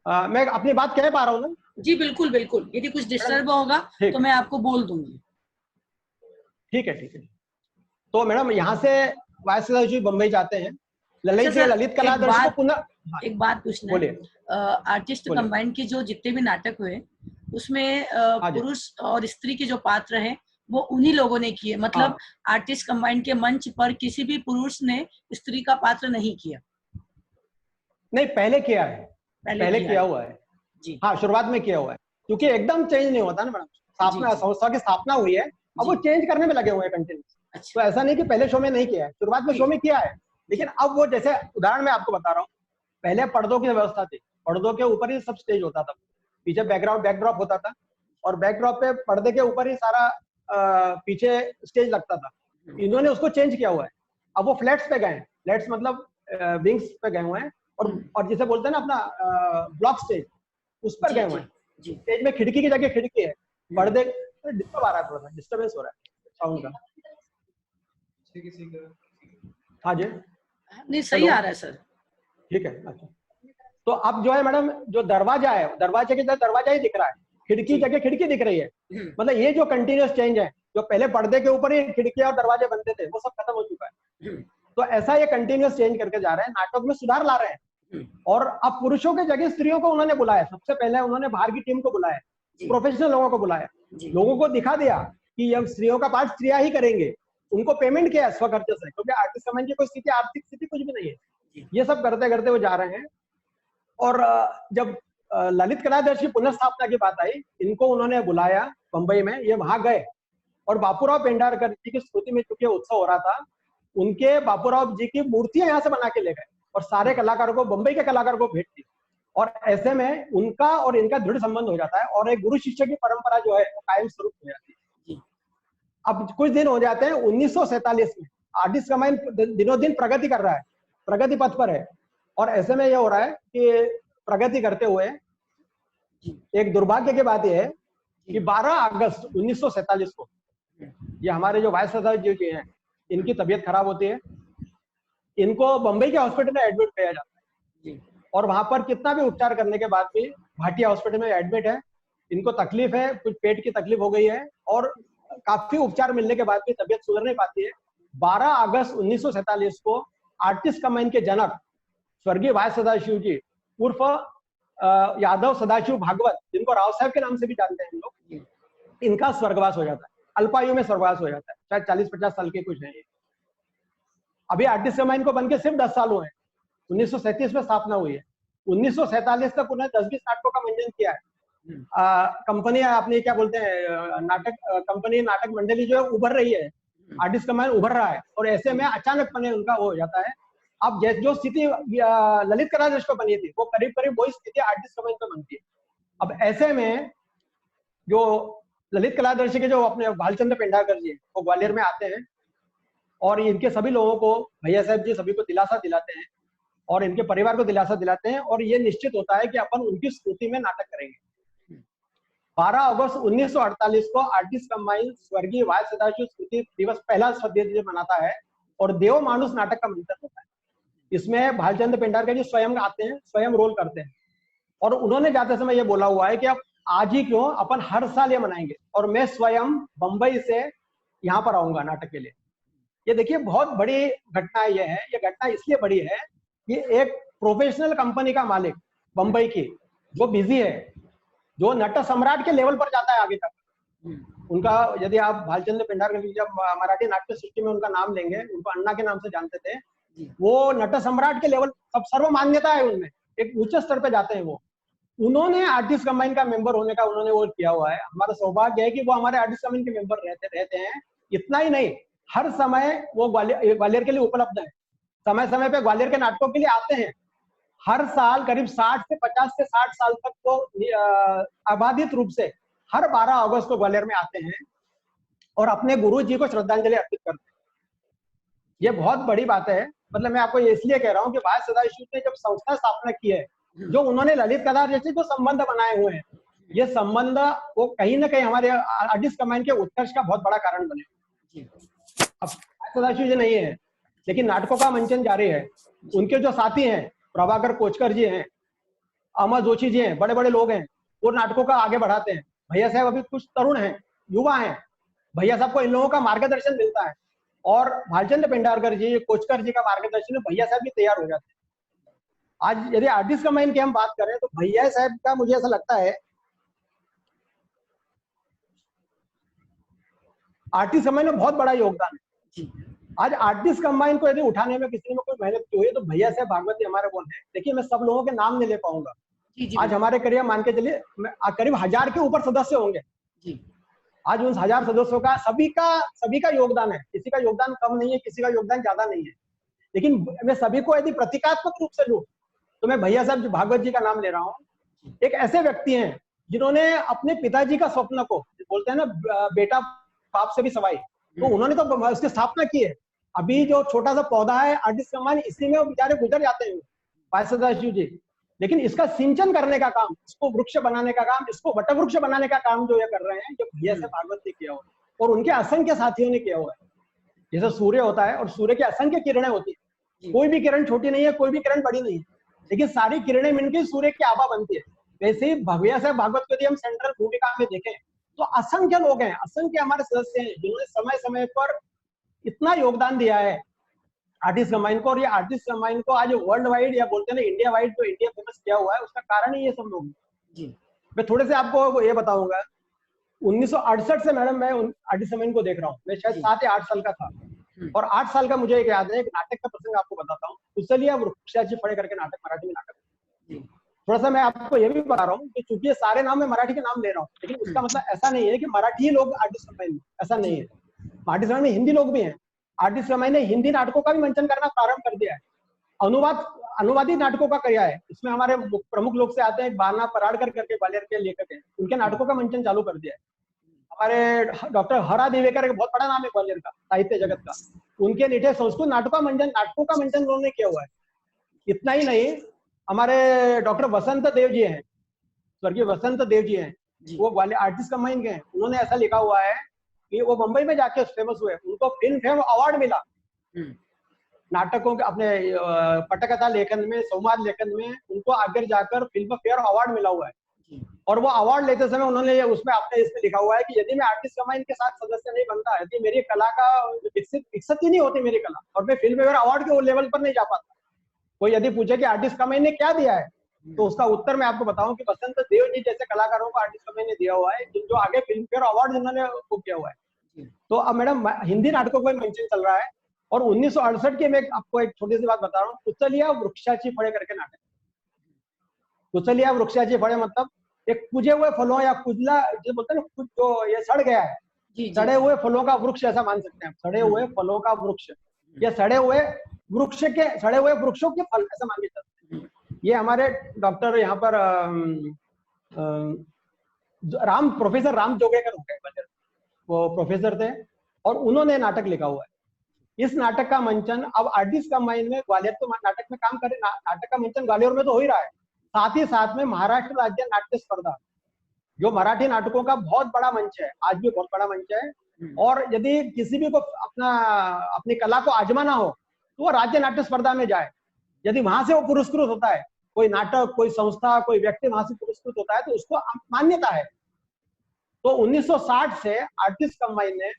मैं अपनी बात कह पा रहा हूँ ना?
जी बिल्कुल बिल्कुल, यदि कुछ डिस्टर्ब होगा तो मैं आपको बोल दूंगी।
ठीक है, ठीक है। तो मैडम यहाँ से वाय सदाशिव जी बम्बई जाते हैं, ललित कला दर्श को पुनः
एक बात पूछना है। आर्टिस्ट कंबाइन के जो जितने भी नाटक हुए उसमें पुरुष और स्त्री के जो पात्र हैं वो उन्हीं लोगों ने किए, मतलब आर्टिस्ट कंबाइन के मंच पर किसी भी पुरुष ने स्त्री का पात्र नहीं किया।
नहीं, पहले किया है, पहले किया हुआ है जी। हाँ, शुरुआत में किया हुआ है, क्योंकि एकदम चेंज नहीं होता ना मैडम। स्थापना, संस्था की स्थापना हुई है, अब वो चेंज करने में लगे हुए हैं कंटिन्यूस। तो ऐसा नहीं कि पहले शो में नहीं किया है, शुरुआत में शो में किया है, लेकिन अब वो, जैसे उदाहरण मैं आपको बता रहा हूँ, पहले पर्दों की व्यवस्था थी, पर्दों के ऊपर ही सब स्टेज होता था, पीछे बैकड्रॉप होता था और बैकड्रॉप पे पर्दे के ऊपर ही सारा पीछे स्टेज लगता था। इन्होंने उसको चेंज किया हुआ है, अब वो फ्लैट्स पे गए हैं, फ्लैट्स मतलब विंग्स पे गए हुए हैं और जिसे बोलते हैं ना अपना ब्लॉक स्टेज, उस पर गए हुए हैं। स्टेज में खिड़की की जगह खिड़की है, पर्दे डिस्टर्ब आ रहा है, थोड़ा सा डिस्टर्बेंस हो रहा है साउंड का। हाँ जी,
नहीं सही आ रहा है सर।
ठीक है। अच्छा, तो अब जो है मैडम, जो दरवाजा है, दरवाजे के जगह दरवाजा ही दिख रहा है, खिड़की जगह खिड़की दिख रही है। मतलब ये जो कंटिन्यूअस चेंज है, जो पहले पर्दे के ऊपर ही खिड़कियां और दरवाजे बनते थे, वो सब खत्म हो चुका है। तो ऐसा ये कंटिन्यूअस चेंज करके जा रहे हैं, नाटक में सुधार ला रहे हैं और अब पुरुषों के जगह स्त्रियों को उन्होंने बुलाया। सबसे पहले उन्होंने बाहर की टीम को बुलाया, प्रोफेशनल लोगों को बुलाया, लोगों को दिखा दिया कि अब स्त्रियों का पार्ट स्त्रियां ही करेंगे, उनको पेमेंट किया स्व खर्चे से, क्योंकि आर्टिस्ट कमांड की कोई स्थिति, आर्थिक स्थिति कुछ भी नहीं है। ये सब करते करते वो जा रहे हैं और जब ललित कला दर्श की पुनर्स्थापना की बात आई, इनको उन्होंने बुलाया बंबई में, ये वहां गए और बापूराव पेंडारकर जी की स्मृति में चूंकि उत्सव हो रहा था, उनके बापूराव जी की मूर्तियां यहाँ से बना के ले गए और सारे कलाकारों को, बंबई के कलाकारों को भेंट दी और ऐसे में उनका और इनका दृढ़ संबंध हो जाता है और एक गुरु शिष्य की परंपरा जो है वो कायम स्वरूप हो जाती है। अब कुछ दिन हो जाते हैं, 1947 में आर्टिस्ट कमांड दिनों दिन प्रगति कर रहा है, प्रगति पथ पर है और ऐसे में यह हो रहा है कि प्रगति करते हुए एक दुर्भाग्य की बात यह है कि 12 अगस्त 1947 को ये हमारे जो वाय सदाशिव जी हैं, इनकी तबीयत खराब होती है, इनको बंबई के हॉस्पिटल में एडमिट किया जाता है और वहां पर कितना भी उपचार करने के बाद भी भाटिया हॉस्पिटल में एडमिट है, इनको तकलीफ है, कुछ पेट की तकलीफ हो गई है और काफी उपचार मिलने के बाद भी तबीयत सुधर नहीं पाती है। 12 अगस्त 1947 को आर्टिस्ट कमांड के जनक स्वर्गीय वाय सदाशिव जी उर्फ यादव सदाशिव भागवत, जिनको राव साहब के नाम से भी जानते हैं लोग, इनका स्वर्गवास हो जाता है, अल्पायु में स्वर्गवास हो जाता है, शायद 40-50 साल के कुछ है। अभी आर्टिस्ट कमांड को बनके सिर्फ 10 साल हुए हैं, 1937 में स्थापना हुई है, 1947 तक उन्होंने 10-20 नाटकों का मंचन किया है। कंपनी अपनी क्या बोलते हैं, नाटक कंपनी, नाटक मंडली जो है उभर रही है, आर्टिस्ट कमांड उभर रहा है और ऐसे में अचानक पने उनका वो हो जाता है। अब जो स्थिति ललित कला दृश्य को बनी थी, वो करीब करीब वही स्थिति आर्टिस्ट कमांड को बनती है। अब ऐसे में जो ललित कला दृश्य के जो अपने भालचंद्र पेंडारकर जी वो ग्वालियर में आते हैं और इनके सभी लोगों को, भैया साहब जी सभी को दिलासा दिलाते हैं और इनके परिवार को दिलासा दिलाते हैं और ये निश्चित होता है कि अपन उनकी स्मृति में नाटक करेंगे। 12 अगस्त 1948 को आर्टिस्ट कंबाइन स्वर्गीय वाय सदाशिव स्मृति दिवस पहला दिवस मनाता है और देव मानुस नाटक का मंचन होता है। इसमें भालचंद्र पेंडारकर जी स्वयं आते हैं, स्वयं रोल करते हैं और उन्होंने जाते समय ये बोला हुआ है कि अब आज ही क्यों, अपन हर साल ये मनाएंगे और मैं स्वयं बंबई से यहाँ पर आऊंगा नाटक के लिए। ये देखिए बहुत बड़ी घटना ये है। ये घटना इसलिए बड़ी है कि एक प्रोफेशनल कंपनी का मालिक बंबई की, जो बिजी है, जो नट सम्राट के लेवल पर जाता है आगे तक। उनका यदि आप भालचंद्र पेंडारकर जी जब मराठी नाट्य सृष्टि में उनका नाम लेंगे, उनको अन्ना के नाम से जानते थे, वो नट सम्राट के लेवल, सब सर्व मान्यता है उनमें, एक ऊंचे स्तर पे जाते हैं वो। उन्होंने आर्टिस्ट कंबाइन का मेंबर होने का उन्होंने वो किया हुआ है। हमारा सौभाग्य है कि वो हमारे आर्टिस्ट कंबाइन के मेंबर रहते हैं। इतना ही नहीं, हर समय वो ग्वालियर के लिए उपलब्ध है, समय समय पे ग्वालियर के नाटकों के लिए आते हैं। हर साल करीब 50 से 60 साल तक वो अबाधित रूप से हर 12 अगस्त को ग्वालियर में आते हैं और अपने गुरु जी को श्रद्धांजलि अर्पित करते हैं। ये बहुत बड़ी बात है। मतलब मैं आपको ये इसलिए कह रहा हूँ कि वाय सदाशिव ने जब संस्था स्थापना की है, जो उन्होंने ललित कला जैसे जो संबंध बनाए हुए हैं, ये संबंध वो कहीं ना कहीं हमारे आर्टिस्ट कंबाइन के उत्कर्ष का बहुत बड़ा कारण बने। अब सदाशिव जी नहीं है, लेकिन नाटकों का मंचन जारी है। उनके जो साथी हैं, प्रभाकर कोचकर जी हैं, अमर जोशी जी हैं, बड़े बड़े लोग हैं, वो नाटकों का आगे बढ़ाते हैं। भैया साहब अभी कुछ तरुण हैं, युवा हैं, भैया साहब को इन लोगों का मार्गदर्शन मिलता है और भालचंद्र पेंडारकर जी, कोचकर जी का मार्गदर्शन में भैया साहब भी तैयार हो जाते हैं। आज यदि आर्टिस्ट कंबाइन की हम बात करें तो भैया साहब का मुझे ऐसा लगता है, आर्टिस्ट कंबाइन में बहुत बड़ा योगदान है। आज आर्टिस्ट कंबाइन को यदि उठाने में किसी ने कोई मेहनत की हुई है तो भैया साहब भागवती हमारे वो है। देखिए मैं सब लोगों के नाम नहीं ले पाऊंगा। आज हमारे करीब मान के चलिए करीब 1000 के ऊपर सदस्य होंगे। आज उन 1000 सदस्यों का सभी का योगदान है। किसी का योगदान कम नहीं है, किसी का योगदान ज्यादा नहीं है। लेकिन मैं सभी को यदि प्रतीकात्मक रूप से लूं तो मैं भैया साहब भागवत जी का नाम ले रहा हूँ। एक ऐसे व्यक्ति हैं जिन्होंने अपने पिताजी का स्वप्न को, बोलते हैं ना बेटा बाप से भी सवाई, तो उन्होंने तो उसकी स्थापना की है। अभी जो छोटा सा पौधा है आर्टिस्ट कंबाइन, इसी में वो बेचारे गुजर जाते हैं वाय सदाशिव जी। लेकिन इसका सिंचन करने का काम, इसको वृक्ष बनाने का काम, इसको वटवृक्ष बनाने का काम जो ये कर रहे हैं, जो भैया साहब भागवत ने किया हुआ है और उनके असंख्य साथियों ने किया हुआ है। जैसे सूर्य होता है और सूर्य की असंख्य किरणें होती है, कोई भी किरण छोटी नहीं है, कोई भी किरण बड़ी नहीं है, लेकिन सारी किरणें मिलकर सूर्य की आभा बनती है। वैसे ही भैया साहब भागवत को यदि हम सेंट्रल भूमिका में देखें तो असंख्य लोग हैं, असंख्य हमारे सदस्य हैं जिन्होंने समय समय पर इतना योगदान दिया है आर्टिस्ट कंबाइन को। और ये आर्टिस्ट कंबाइन को आज वर्ल्ड वाइड या बोलते हैं ना इंडिया वाइड, जो इंडिया फेमस किया हुआ है, उसका कारण ही ये सब लोग जी। मैं थोड़े से आपको ये बताऊंगा, 1968 से मैडम मैं आर्टिस्ट कंबाइन को देख रहा हूँ। मैं शायद 7 या 8 साल का था और 8 साल का मुझे एक याद है, एक नाटक का प्रसंग आपको बताता हूँ। कुशलिया वृक्षाची फळे करके नाटक, मराठी में नाटक। थोड़ा सा मैं आपको ये भी बता रहा हूँ कि चूंकि ये सारे नाम मैं मराठी के नाम ले रहा हूँ, लेकिन उसका मतलब ऐसा नहीं है कि मराठी ही लोग आर्टिस्ट कंबाइन में, ऐसा नहीं है। आर्टिस्ट कंबाइन में हिंदी लोग भी हैं। आर्टिस्ट कंबाइन ने हिंदी नाटकों का भी मंचन करना प्रारंभ कर दिया है, अनुवादित नाटकों का किया है। इसमें हमारे प्रमुख लोग से आते हैं, बाना पराड़कर करके ग्वालियर के लेखक हैं, उनके नाटकों का मंचन चालू कर दिया है। हमारे डॉक्टर हरा देवेकर एक बहुत बड़ा नाम है ग्वालियर का, साहित्य जगत का, उनके निठे संस्कृत नाटकों का मंचन उन्होंने किया हुआ है। इतना ही नहीं, हमारे डॉक्टर वसंत देव जी हैं, स्वर्गीय वसंत देव जी हैं, वो ग्वालियर आर्टिस्ट कंबाइन के हैं। उन्होंने ऐसा लिखा हुआ है कि वो मुंबई में जाके फेमस हुए, उनको फिल्म फेयर अवार्ड मिला नाटकों के, अपने पटकथा लेखन में, संवाद लेखन में उनको आगे जाकर फिल्म फेयर अवार्ड मिला हुआ है। और वो अवार्ड लेते समय उन्होंने उसमें अपने इसमें लिखा हुआ है कि यदि मैं आर्टिस्ट कंबाइन के साथ सदस्य नहीं बनता, यदि मेरी कला का विकसित ही नहीं होती मेरी कला, और मैं फिल्म फेयर अवार्ड के लेवल पर नहीं जा पाता। कोई यदि पूछे कि आर्टिस्ट कंबाइन ने क्या दिया है, तो उसका उत्तर मैं आपको बताऊं कि वसंत देव जी जैसे कलाकारों को आर्टिस्ट कंबाइन ने दिया हुआ है, जो आगे फिल्म फेयर अवार्ड जिन्होंने वो किया हुआ है। तो अब मैडम हिंदी नाटकों का मंचन चल रहा है। और 1968 के मैं आपको एक छोटी सी बात बता रहा हूँ, कुशलिया वृक्षाची फळे करके नाटक। कुशलिया वृक्षाची फळे मतलब एक कुजे हुए फलों या कुजला जो बोलते हैं ना, जो ये सड़ गया है, सड़े हुए फलों का वृक्ष ऐसा मान सकते हैं, सड़े हुए फलों का वृक्ष या सड़े हुए वृक्षों के फल ऐसा मान के चलते हैं। ये हमारे डॉक्टर यहाँ पर प्रोफेसर राम जोगेकर हो गए, वो प्रोफेसर थे और उन्होंने नाटक लिखा हुआ है। इस नाटक का मंचन अब आर्टिस्ट कंबाइन में ग्वालियर तो नाटक में काम करे, नाटक का मंचन ग्वालियर में तो हो ही रहा है, साथ ही साथ में महाराष्ट्र राज्य नाट्य स्पर्धा जो मराठी नाटकों का बहुत बड़ा मंच है, आज भी बहुत बड़ा मंच है। और यदि किसी भी को अपनी कला को आजमाना हो तो वो राज्य नाट्य स्पर्धा में जाए। यदि वहां से वो पुरस्कृत होता है, कोई नाटक, कोई संस्था, कोई व्यक्ति वहां से पुरस्कृत होता है तो उसको मान्यता है। तो 1960 से आर्टिस्ट कंबाइन ने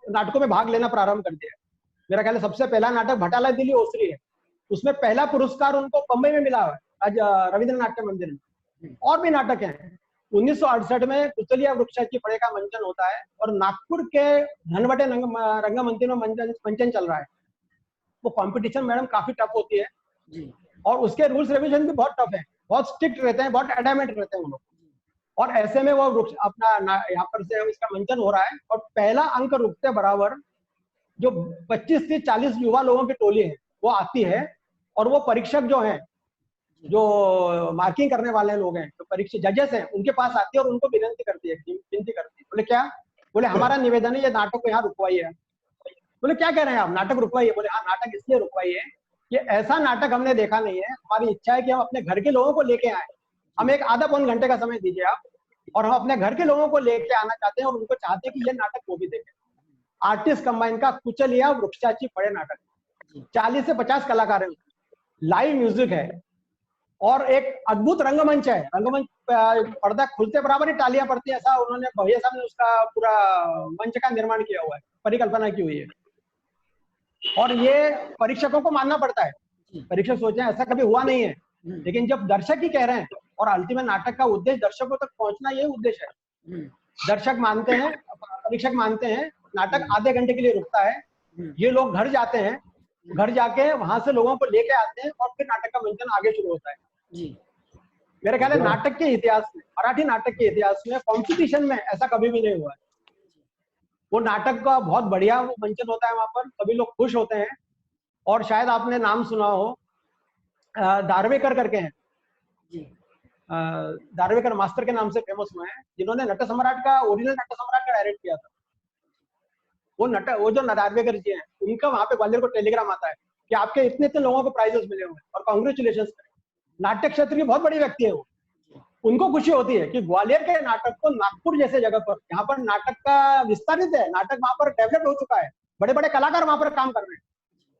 नाटकों में भाग लेना प्रारंभ कर दिया। मेरा ख्याल है सबसे पहला नाटक भटाला दिल्ली ओसरी है, उसमें पहला पुरस्कार उनको बंबई में मिला है, आज रविंद्र नाट्य मंदिर में। और भी नाटक हैं। 1968 में कुचलिया वृक्षाची फळे का मंचन होता है और नागपुर के धनवटे रंगमंदिर में मंचन चल रहा है। वो कंपटीशन मैडम काफी टफ होती है
जी।
और उसके रूल्स रेगुलेशन भी बहुत टफ है, बहुत स्ट्रिक्ट रहते हैं, बहुत एडामेंट रहते हैं वो लोग। और ऐसे में वो वृक्ष अपना यहाँ पर से उसका मंचन हो रहा है और पहला अंक रुकते बराबर जो 25 से 40 युवा लोगों की टोली है वो आती है और वो परीक्षक जो हैं, जो मार्किंग करने वाले लोग हैं, जो परीक्षा जजेस हैं, उनके पास आती है और उनको विनती करती है। बोले क्या? बोले हमारा निवेदन है ये नाटक को यहाँ रुकवाइए। बोले क्या कह रहे हैं आप, नाटक रुकवाइए? बोले हाँ, नाटक इसलिए रुकवाइए कि ऐसा नाटक हमने देखा नहीं है, हमारी इच्छा है कि हम अपने घर के लोगों को लेके आए, हमें एक आधा पौन घंटे का समय दीजिए आप, और हम अपने घर के लोगों को लेके आना चाहते हैं और उनको चाहते हैं कि ये नाटक वो भी देखें। आर्टिस्ट कंबाइन का कुचलिया वृक्षाची फळे नाटक, 40 से 50 कलाकार हैं, लाइव म्यूजिक है और एक अद्भुत रंगमंच है। रंगमंच पर्दा खुलते बराबर ही तालियां पड़ती है, ऐसा उन्होंने भैया साहब ने उसका पूरा मंच का निर्माण किया हुआ है, परिकल्पना की हुई है। और ये परीक्षकों को मानना पड़ता है, परीक्षक सोचे ऐसा कभी हुआ नहीं है, लेकिन जब दर्शक ही कह रहे हैं, और अल्टीमेट नाटक का उद्देश्य दर्शकों तक पहुंचना, यही उद्देश्य है। दर्शक मानते हैं, परीक्षक मानते हैं, नाटक आधे घंटे के लिए रुकता है, ये लोग घर जाते हैं, घर जाके वहां से लोगों को लेके आते हैं और फिर नाटक का मंचन आगे शुरू होता है। जी। मेरे ख्याल है नाटक के इतिहास में, मराठी नाटक के इतिहास में कंपटीशन में ऐसा कभी भी नहीं हुआ है। वो नाटक का बहुत बढ़िया वो मंचन होता है, वहां पर सभी लोग खुश होते हैं। और शायद आपने नाम सुना हो, दार्वेकर करके हैं, दार्वेकर मास्टर के नाम से फेमस हुए हैं, जिन्होंने नट सम्राट का, ओरिजिनल नट सम्राट का डायरेक्ट किया था। वो जो दार्वेकर जी हैं, उनका वहां पे ग्वालियर को टेलीग्राम आता है कि आपके इतने इतने लोगों को प्राइजेस मिले हुए हैं और कांग्रेचुलेशन। नाट्य क्षेत्र की बहुत बड़ी व्यक्ति है वो, उनको खुशी होती है कि ग्वालियर के नाटक को नागपुर जैसे जगह पर, यहाँ पर नाटक का विस्तारित है, नाटक वहां पर डेवलप हो चुका है, बड़े बड़े कलाकार वहां पर काम कर रहे हैं,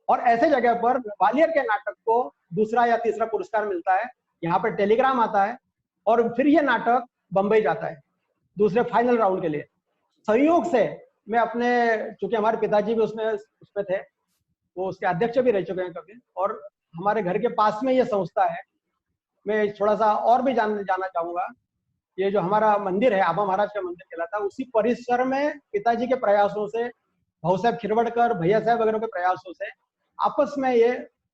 और ऐसे जगह पर ग्वालियर के नाटक को दूसरा या तीसरा पुरस्कार मिलता है। यहाँ पर टेलीग्राम आता है और फिर ये नाटक बंबई जाता है दूसरे फाइनल राउंड के लिए। संयोग से मैं अपने, चूंकि हमारे पिताजी भी उसमें थे, वो उसके अध्यक्ष भी रह चुके हैं कभी, और हमारे घर के पास में ये संस्था है। मैं थोड़ा सा और भी जाना चाहूंगा, ये जो हमारा मंदिर है, आबा महाराज का मंदिर कहलाता है, उसी परिसर में पिताजी के प्रयासों से, भाऊ साहब खिरवड़कर, भैया साहब वगैरह के प्रयासों से आपस में ये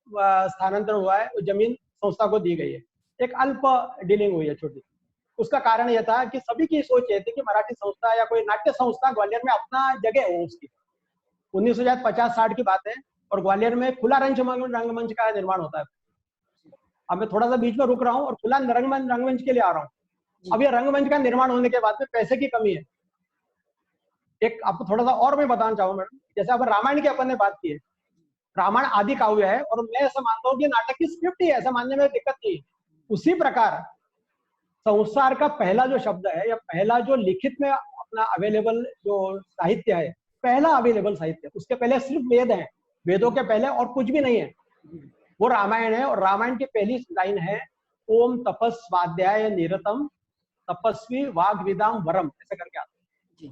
स्थानांतरण हुआ है, जमीन संस्था को दी गई है, एक अल्प डीलिंग हुई है, छोटी। उसका कारण यह था कि सभी की सोच ये थी कि मराठी संस्था या कोई नाट्य संस्था ग्वालियर में अपना जगह हो उसकी। 1950-60 की बात है और ग्वालियर में खुला रंगमंच का निर्माण होता है। अब मैं थोड़ा सा बीच में रुक रहा हूँ और खुला रंगमंच के लिए आ रहा हूँ। अब ये रंगमंच का निर्माण होने के बाद में पैसे की कमी है। एक आपको थोड़ा सा और मैं बताना चाहूँ मैडम, जैसे अब रामायण की अपन ने बात की है, रामायण आदि काव्य है और मैं ऐसा मानता हूँ कि नाटक की स्क्रिप्ट ही है, ऐसा मानने में दिक्कत नहीं है। उसी प्रकार संसार का पहला जो शब्द है या पहला जो लिखित में अपना अवेलेबल जो साहित्य है, पहला अवेलेबल साहित्य, उसके पहले सिर्फ वेद है, वेदों के पहले और कुछ भी नहीं है, वो रामायण है। और रामायण की पहली लाइन है, ओम तपस्वाध्याय निरतम तपस्वी वाग्विदाम वरम, ऐसे करके आता है।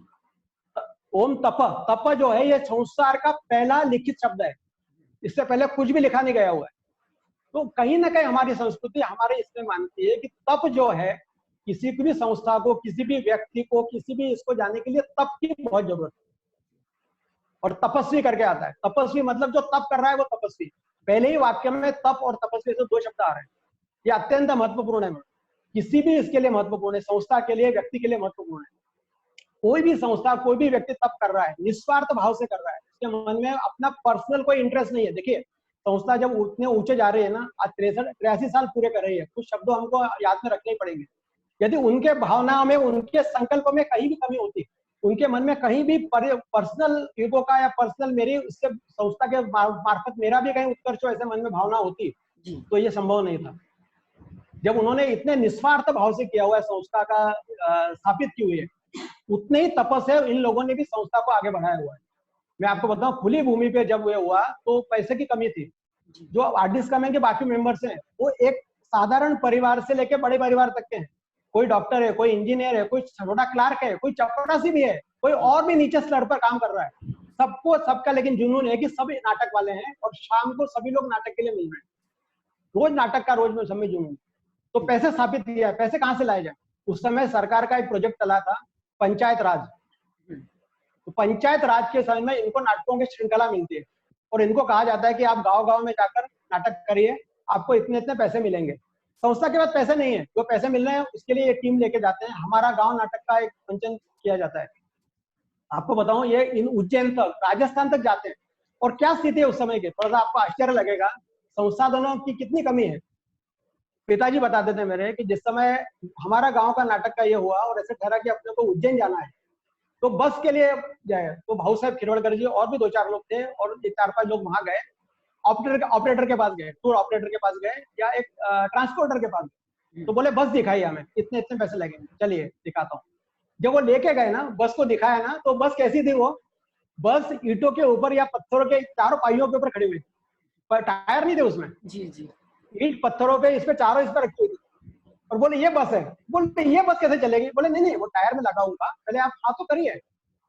ओम तप जो है ये संसार का पहला लिखित शब्द है, इससे पहले कुछ भी लिखा नहीं गया हुआ है। तो कहीं ना कहीं हमारी संस्कृति हमारे इसमें मानती है कि तप जो है, किसी भी संस्था को, किसी भी व्यक्ति को, किसी भी इसको जाने के लिए तप की बहुत जरूरत है। और तपस्वी करके आता है, तपस्वी मतलब जो तप कर रहा है वो तपस्वी। पहले ही वाक्य में तप और तपस्वी से दो शब्द आ रहे हैं, ये अत्यंत महत्वपूर्ण है, किसी भी इसके लिए महत्वपूर्ण है, संस्था के लिए, व्यक्ति के लिए महत्वपूर्ण है। कोई भी संस्था, कोई भी व्यक्ति तप कर रहा है, निस्वार्थ भाव से कर रहा है, उसके मन में अपना पर्सनल कोई इंटरेस्ट नहीं है। देखिए संस्था जब उतने ऊंचे जा रही है ना, आज 83 साल पूरे कर रही है, कुछ शब्दों हमको याद में रखने ही पड़ेंगे। यदि उनके भावना में, उनके संकल्प में कहीं भी कमी होती, उनके मन में कहीं भी पर्सनल ईगो का या पर्सनल मेरी उससे संस्था के मार्फत मेरा भी कहीं उत्कर्ष ऐसे मन में भावना होती, तो ये संभव नहीं था। जब उन्होंने इतने निस्वार्थ भाव से किया हुआ है संस्था का स्थापित की हुई है, उतने ही तपस है इन लोगों ने भी संस्था को आगे बढ़ाया हुआ है। मैं आपको बताऊं, खुली भूमि पे जब ये हुआ तो पैसे की कमी थी। जो आर्टिस्ट कमेंट के बाकी मेंबर्स हैं वो एक साधारण परिवार से लेके बड़े परिवार तक के हैं। कोई डॉक्टर है, कोई इंजीनियर है, कोई छोटा क्लार्क है, कोई चपरासी भी है, कोई और भी नीचे स्तर पर काम कर रहा है। सबको सबका लेकिन जुनून है कि सभी नाटक वाले हैं और शाम को सभी लोग नाटक के लिए मिल रहे हैं। रोज नाटक का, रोज में समय जुनून। तो पैसे स्थापित किया है, पैसे कहाँ से लाए जाए? उस समय सरकार का एक प्रोजेक्ट चला था पंचायत राज। तो पंचायत राज के समय में इनको नाटकों की श्रृंखला मिलती है और इनको कहा जाता है कि आप गांव गांव में जाकर नाटक करिए, आपको इतने इतने पैसे मिलेंगे। संस्था के पास पैसे नहीं है, जो पैसे मिल रहे हैं उसके लिए ये टीम लेके जाते हैं। हमारा गांव नाटक का एक मंचन किया जाता है। आपको बताऊं, ये इन उज्जैन तक, राजस्थान तक जाते हैं। और क्या स्थिति है उस समय की, थोड़ा सा आपको आश्चर्य लगेगा, संसाधनों की कितनी कमी है। पिताजी बताते थे मेरे कि जिस समय हमारा गांव का नाटक का ये हुआ और ऐसे ठहरा कि अपने को उज्जैन जाना है, तो बस के लिए जाए तो भाऊ साहब खिरवड़कर जी और भी 2-4 लोग थे और 4-5 लोग वहां गए। ऑपरेटर के पास गए, टूर ऑपरेटर के पास गए या एक ट्रांसपोर्टर के पास गए। तो बोले बस दिखाई हमें, इतने इतने पैसे लगेंगे, चलिए दिखाता हूँ। जब वो लेके गए ना, बस को दिखाया ना, तो बस कैसी थी वो? बस ईंटों के ऊपर या पत्थरों के 4 पाइयों के ऊपर खड़ी हुई, पर टायर नहीं थे उसमें।
जी जी।
ईंट पत्थरों पे, इस पे चारों इस पे रखी हुई थी। और बोले ये बस है। बोले ये बस कैसे चलेगी? बोले नहीं नहीं, वो टायर में लगा होगा, पहले आप हाँ तो करिए,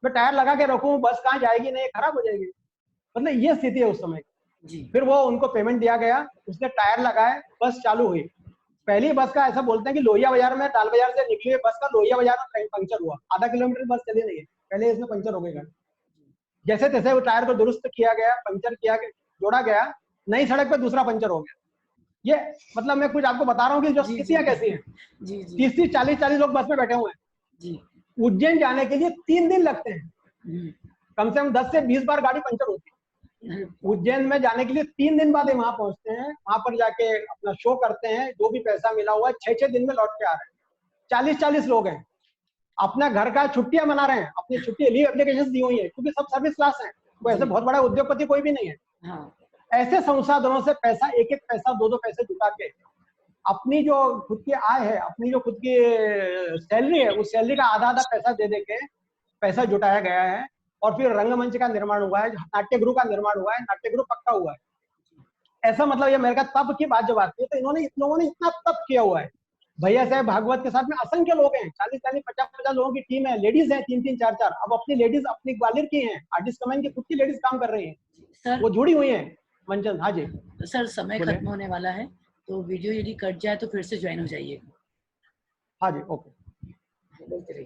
मैं टायर लगा के रखूं, बस कहाँ जाएगी, नहीं खराब हो जाएगी। मतलब ये स्थिति है उस समय
जी।
फिर वो उनको पेमेंट दिया गया, उसने टायर लगाए, बस चालू हुई। पहली बस का ऐसा बोलते हैं कि लोहिया बाजार में, लाल बाजार से निकली हुई बस का लोहिया बाजार में पंचर हुआ। आधा किलोमीटर बस चली नहीं है, पहले इसमें पंचर हो गया। जैसे तैसे वो टायर को दुरुस्त किया गया, पंचर किया गया, जोड़ा गया, नई सड़क पे दूसरा पंचर हो गया। ये मतलब मैं कुछ आपको बता रहा हूँ कि जो स्थितियां कैसी हैं। 30-30, 40-40 लोग बस में बैठे हुए हैं
जी।
उज्जैन जाने के लिए 3 दिन लगते हैं। कम से कम 10 से 20 बार गाड़ी पंचर होती है। उज्जैन में जाने के लिए 3 दिन बाद वहां पहुंचते हैं, वहां पर जाके अपना शो करते हैं, जो भी पैसा मिला हुआ है 6-6 दिन में लौट के आ रहे हैं। 40-40 लोग हैं, अपना घर का छुट्टियां मना रहे हैं, अपनी छुट्टी लीव एप्लीकेशन दी हुई है, क्योंकि सब सर्विस क्लास है, कोई ऐसे बहुत बड़ा उद्योगपति कोई भी नहीं है।
हाँ।
ऐसे संसाधनों से पैसा, एक एक पैसा, 2-2 पैसे जुटा के अपनी जो खुद की आय है, अपनी जो खुद की सैलरी है, उस सैलरी का आधा आधा पैसा दे दे के पैसा जुटाया गया है। और फिर रंगमंच का निर्माण हुआ है, नाट्यगृह का निर्माण हुआ है, नाट्यगृह पक्का हुआ है। ऐसा मतलब ये मेरे का तप की बात जब आती है तो इन लोगों ने इतना तप किया हुआ है। भैया साहब भागवत के साथ में असंख्य लोग हैं, 40-40, 50-50 लोगों की टीम है, लेडीज है 3-3, 4-4। अब अपनी लेडीज, अपनी ग्वालियर की हैं, आर्टिस्ट कमेंट की खुद की लेडीज काम कर रही हैं,
सर
वो जुड़ी हुई हैं। मंचन, हाँ जी
सर, समय खत्म होने वाला है, तो वीडियो यदि कट जाए तो फिर से ज्वाइन हो जाइए।
हाँ जी, ओके।